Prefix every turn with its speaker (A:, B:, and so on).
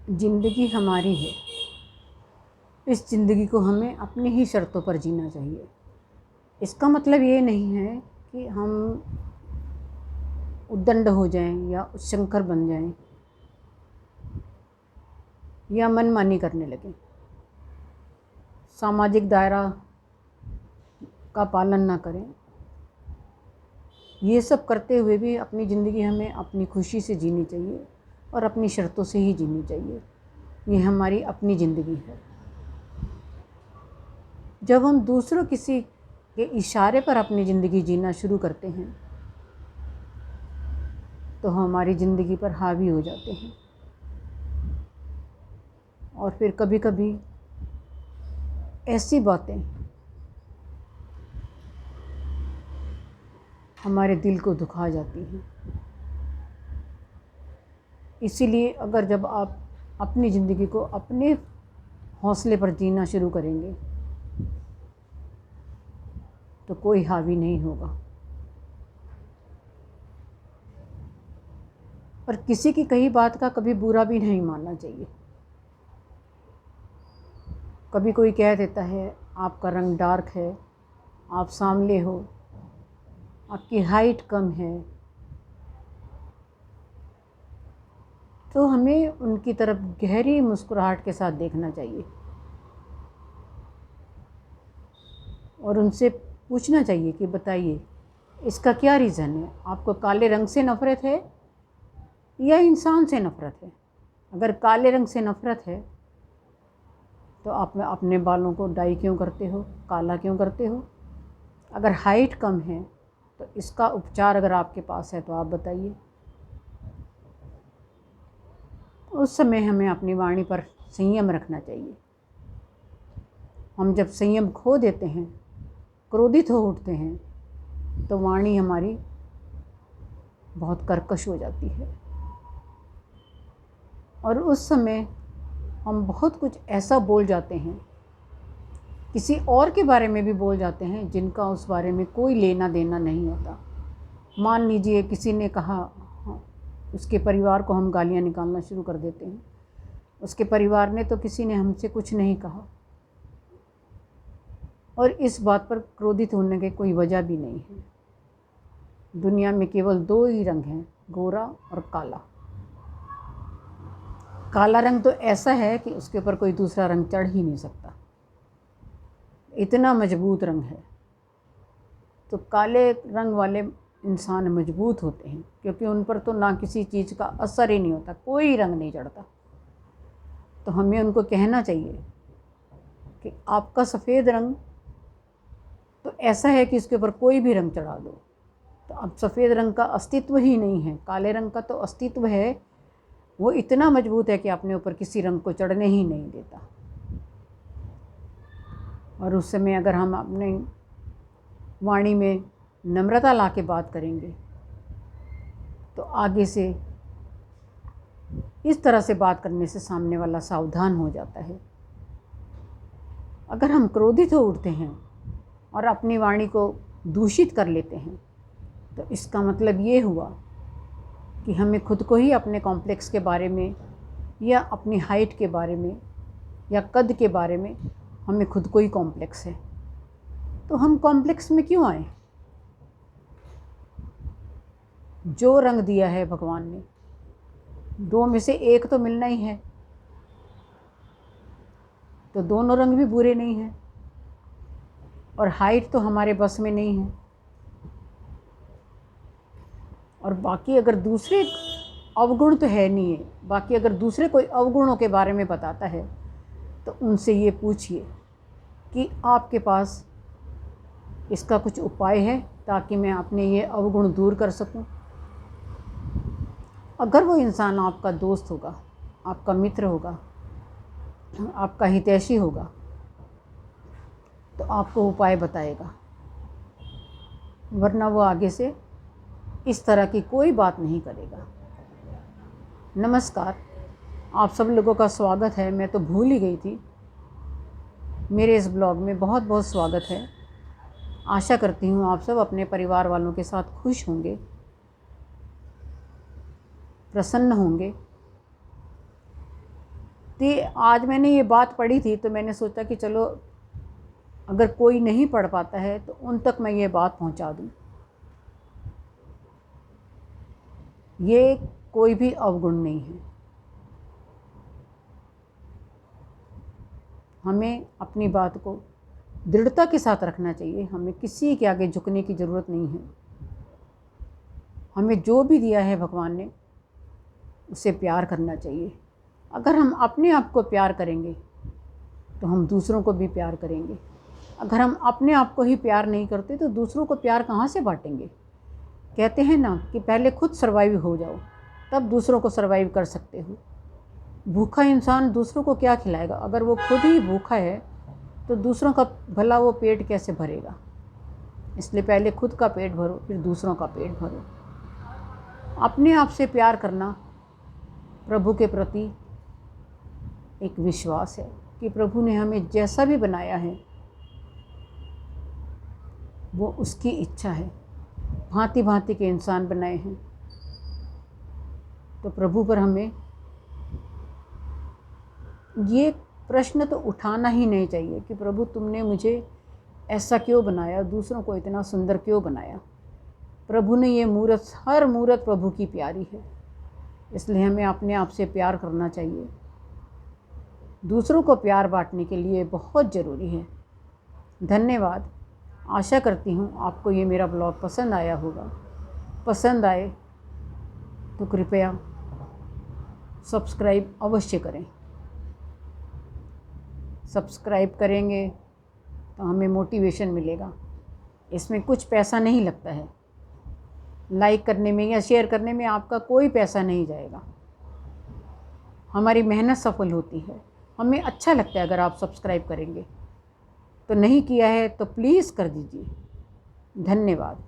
A: ज़िंदगी हमारी है। इस ज़िंदगी को हमें अपनी ही शर्तों पर जीना चाहिए। इसका मतलब ये नहीं है कि हम उद्दंड हो जाएं या उच्चंकर बन जाएं या मनमानी करने लगें। सामाजिक दायरा का पालन ना करें। ये सब करते हुए भी अपनी ज़िंदगी हमें अपनी खुशी से जीनी चाहिए और अपनी शर्तों से ही जीनी चाहिए। ये हमारी अपनी ज़िंदगी है। जब हम दूसरों किसी के इशारे पर अपनी ज़िंदगी जीना शुरू करते हैं तो हमारी ज़िंदगी पर हावी हो जाते हैं और फिर कभी कभी ऐसी बातें हमारे दिल को दुखा जाती हैं। इसीलिए अगर जब आप अपनी ज़िंदगी को अपने हौसले पर जीना शुरू करेंगे तो कोई हावी नहीं होगा। और किसी की कही बात का कभी बुरा भी नहीं मानना चाहिए। कभी कोई कह देता है आपका रंग डार्क है, आप सांवले हो, आपकी हाइट कम है, तो हमें उनकी तरफ गहरी मुस्कुराहट के साथ देखना चाहिए और उनसे पूछना चाहिए कि बताइए इसका क्या रीज़न है। आपको काले रंग से नफ़रत है या इंसान से नफ़रत है? अगर काले रंग से नफ़रत है तो आप अपने बालों को डाई क्यों करते हो, काला क्यों करते हो? अगर हाइट कम है तो इसका उपचार अगर आपके पास है तो आप बताइए। उस समय हमें अपनी वाणी पर संयम रखना चाहिए। हम जब संयम खो देते हैं, क्रोधित हो उठते हैं, तो वाणी हमारी बहुत कर्कश हो जाती है और उस समय हम बहुत कुछ ऐसा बोल जाते हैं, किसी और के बारे में भी बोल जाते हैं जिनका उस बारे में कोई लेना देना नहीं होता। मान लीजिए किसी ने कहा, उसके परिवार को हम गालियाँ निकालना शुरू कर देते हैं। उसके परिवार ने तो किसी ने हमसे कुछ नहीं कहा और इस बात पर क्रोधित होने की कोई वजह भी नहीं है। दुनिया में केवल दो ही रंग हैं, गोरा और काला। काला रंग तो ऐसा है कि उसके ऊपर कोई दूसरा रंग चढ़ ही नहीं सकता, इतना मजबूत रंग है। तो काले रंग वाले इंसान मजबूत होते हैं क्योंकि उन पर तो ना किसी चीज़ का असर ही नहीं होता, कोई रंग नहीं चढ़ता। तो हमें उनको कहना चाहिए कि आपका सफ़ेद रंग तो ऐसा है कि इसके ऊपर कोई भी रंग चढ़ा दो तो अब सफ़ेद रंग का अस्तित्व ही नहीं है। काले रंग का तो अस्तित्व है, वो इतना मजबूत है कि अपने ऊपर किसी रंग को चढ़ने ही नहीं देता। और उस समय अगर हम अपने वाणी में नम्रता ला के बात करेंगे तो आगे से इस तरह से बात करने से सामने वाला सावधान हो जाता है। अगर हम क्रोधित हो उठते हैं और अपनी वाणी को दूषित कर लेते हैं तो इसका मतलब ये हुआ कि हमें खुद को ही अपने कॉम्प्लेक्स के बारे में या अपनी हाइट के बारे में या कद के बारे में हमें खुद को ही कॉम्प्लेक्स है। तो हम कॉम्प्लेक्स में क्यों आए? जो रंग दिया है भगवान ने, दो में से एक तो मिलना ही है, तो दोनों रंग भी बुरे नहीं हैं और हाइट तो हमारे बस में नहीं है। और बाकी अगर दूसरे अवगुण तो है नहीं है, बाकी अगर दूसरे कोई अवगुणों के बारे में बताता है तो उनसे ये पूछिए कि आपके पास इसका कुछ उपाय है ताकि मैं अपने ये अवगुण दूर कर सकूं। अगर वो इंसान आपका दोस्त होगा, आपका मित्र होगा, आपका हितैषी होगा तो आपको उपाय बताएगा, वरना वो आगे से इस तरह की कोई बात नहीं करेगा। नमस्कार, आप सब लोगों का स्वागत है। मैं तो भूल ही गई थी। मेरे इस ब्लॉग में बहुत बहुत स्वागत है। आशा करती हूँ आप सब अपने परिवार वालों के साथ खुश होंगे, प्रसन्न होंगे कि आज मैंने ये बात पढ़ी थी तो मैंने सोचा कि चलो अगर कोई नहीं पढ़ पाता है तो उन तक मैं ये बात पहुंचा दूं। ये कोई भी अवगुण नहीं है। हमें अपनी बात को दृढ़ता के साथ रखना चाहिए। हमें किसी के आगे झुकने की ज़रूरत नहीं है। हमें जो भी दिया है भगवान ने उसे प्यार करना चाहिए। अगर हम अपने आप को प्यार करेंगे तो हम दूसरों को भी प्यार करेंगे। अगर हम अपने आप को ही प्यार नहीं करते तो दूसरों को प्यार कहाँ से बांटेंगे। कहते हैं ना कि पहले खुद सर्वाइव हो जाओ तब दूसरों को सर्वाइव कर सकते हो। भूखा इंसान दूसरों को क्या खिलाएगा। अगर वो खुद ही भूखा है तो दूसरों का भला वो पेट कैसे भरेगा। इसलिए पहले खुद का पेट भरो फिर दूसरों का पेट भरो। अपने आप से प्यार करना प्रभु के प्रति एक विश्वास है कि प्रभु ने हमें जैसा भी बनाया है वो उसकी इच्छा है। भांति भांति के इंसान बनाए हैं तो प्रभु पर हमें ये प्रश्न तो उठाना ही नहीं चाहिए कि प्रभु तुमने मुझे ऐसा क्यों बनाया, दूसरों को इतना सुंदर क्यों बनाया। प्रभु ने ये मूरत, हर मूरत प्रभु की प्यारी है। इसलिए हमें अपने आप से प्यार करना चाहिए। दूसरों को प्यार बांटने के लिए बहुत ज़रूरी है। धन्यवाद। आशा करती हूँ आपको ये मेरा ब्लॉग पसंद आया होगा। पसंद आए तो कृपया सब्सक्राइब अवश्य करें। सब्सक्राइब करेंगे तो हमें मोटिवेशन मिलेगा। इसमें कुछ पैसा नहीं लगता है। लाइक करने में या शेयर करने में आपका कोई पैसा नहीं जाएगा। हमारी मेहनत सफल होती है। हमें अच्छा लगता है अगर आप सब्सक्राइब करेंगे। तो नहीं किया है तो प्लीज़ कर दीजिए। धन्यवाद।